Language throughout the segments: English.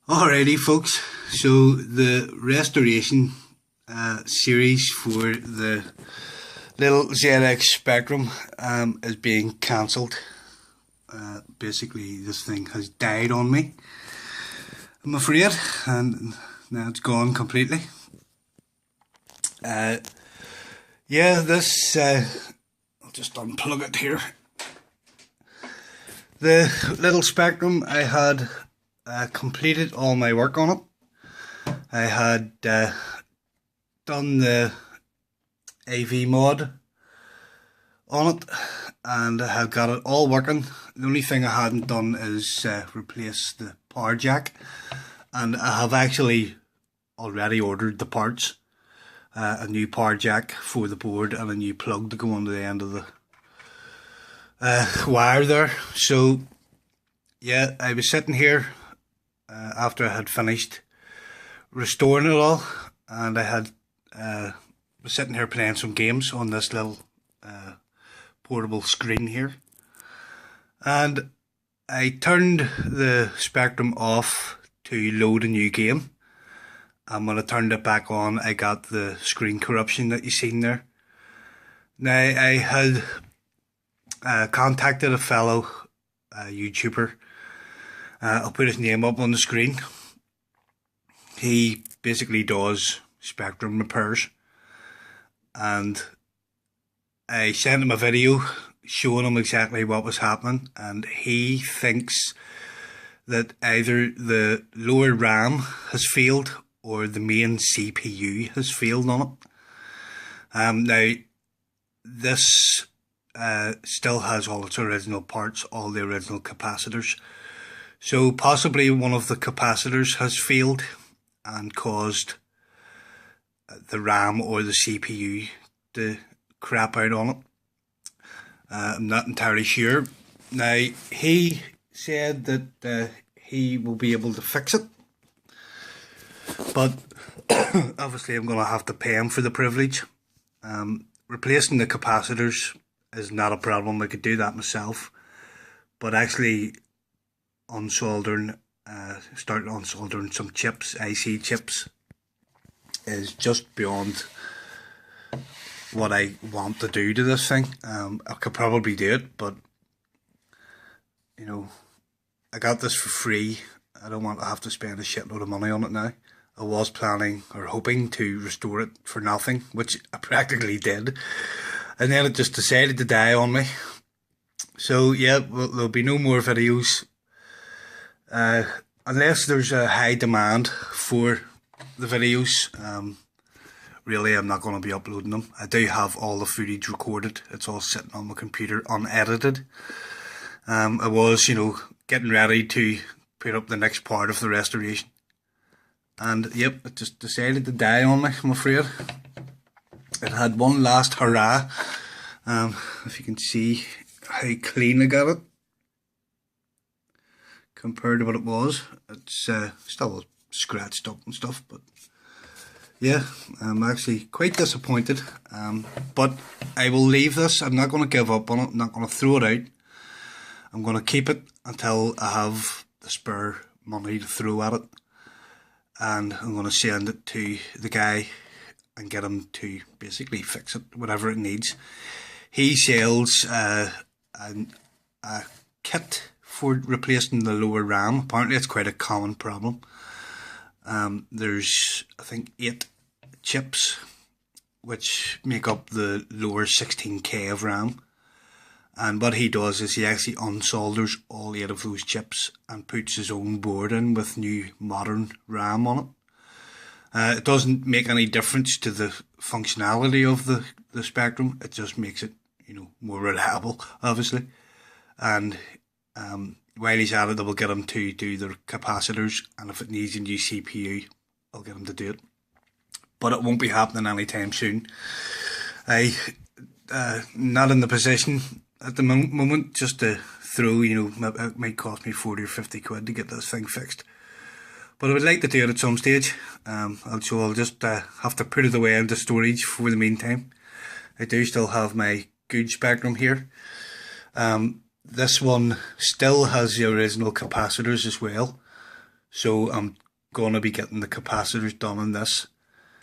Alrighty, folks. So the restoration series for the little ZX Spectrum is being cancelled. Basically, this thing has died on me, I'm afraid, and now it's gone completely. Yeah, this I'll just unplug it here. The little Spectrum, I had completed all my work on it. I had done the AV mod on it and I had got it all working. The only thing I hadn't done is replace the power jack, and I have actually already ordered the parts. A new power jack for the board and a new plug to go onto the end of the wire there. So yeah, I was sitting here after I had finished restoring it all, and I had was sitting here playing some games on this little portable screen here, and I turned the Spectrum off to load a new game, and when I turned it back on I got the screen corruption that you seen there. Now I had contacted a fellow YouTuber. I'll put his name up on the screen. He basically does Spectrum repairs, and I sent him a video showing him exactly what was happening, and he thinks that either the lower RAM has failed or the main CPU has failed on it. Now this still has all its original parts, all the original capacitors, so possibly one of the capacitors has failed and caused the RAM or the CPU to crap out on it. I'm not entirely sure. Now he said that he will be able to fix it, but obviously I'm going to have to pay him for the privilege. Replacing the capacitors is not a problem, I could do that myself, but actually unsoldering, start unsoldering some chips, IC chips, is just beyond what I want to do to this thing. I could probably do it, but you know, I got this for free. I don't want to have to spend a shitload of money on it now. I was planning or hoping to restore it for nothing, which I practically did, and then it just decided to die on me. So yeah, well, there'll be no more videos unless there's a high demand for the videos. Really, I'm not going to be uploading them. I do have all the footage recorded. It's all sitting on my computer unedited. I was, getting ready to put up the next part of the restoration, and yep, it just decided to die on me, I'm afraid. It had one last hurrah. If you can see how clean I got it compared to what it was. It's still scratched up and stuff, but yeah, I'm actually quite disappointed. But I will leave this. I'm not going to give up on it. I'm not going to throw it out. I'm going to keep it until I have the spare money to throw at it, and I'm going to send it to the guy and get him to basically fix it, whatever it needs. He sells a kit for replacing the lower RAM. Apparently it's quite a common problem. There's, I think, 8 chips which make up the lower 16K of RAM, and what he does is he actually unsolders all 8 of those chips and puts his own board in with new modern RAM on it. It doesn't make any difference to the functionality of the Spectrum. It just makes it, more reliable, obviously. And while he's at it, I will get him to do the capacitors, and if it needs a new CPU, I'll get him to do it. But it won't be happening anytime soon. I'm not in the position at the moment just to throw, it might cost me 40 or 50 quid to get this thing fixed. But I would like to do it at some stage. So I'll just have to put it away into storage for the meantime. I do still have my good Spectrum here. This one still has the original capacitors as well, So I'm going to be getting the capacitors done in this,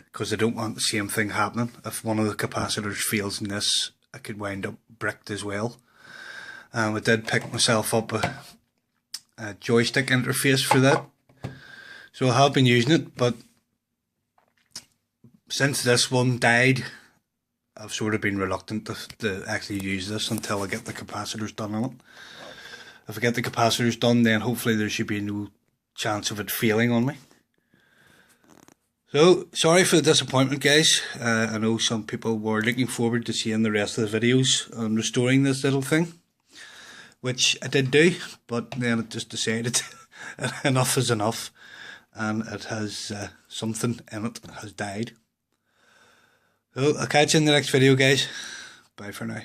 because I don't want the same thing happening. If one of the capacitors fails in this, I could wind up bricked as well. I did pick myself up a joystick interface for that, so I have been using it, but since this one died, I've sort of been reluctant to actually use this until I get the capacitors done on it. If I get the capacitors done, then hopefully there should be no chance of it failing on me. So, sorry for the disappointment, guys. I know some people were looking forward to seeing the rest of the videos on restoring this little thing, which I did do, but then it just decided enough is enough, and it has something in it has died. So I'll catch you in the next video, guys. Bye for now.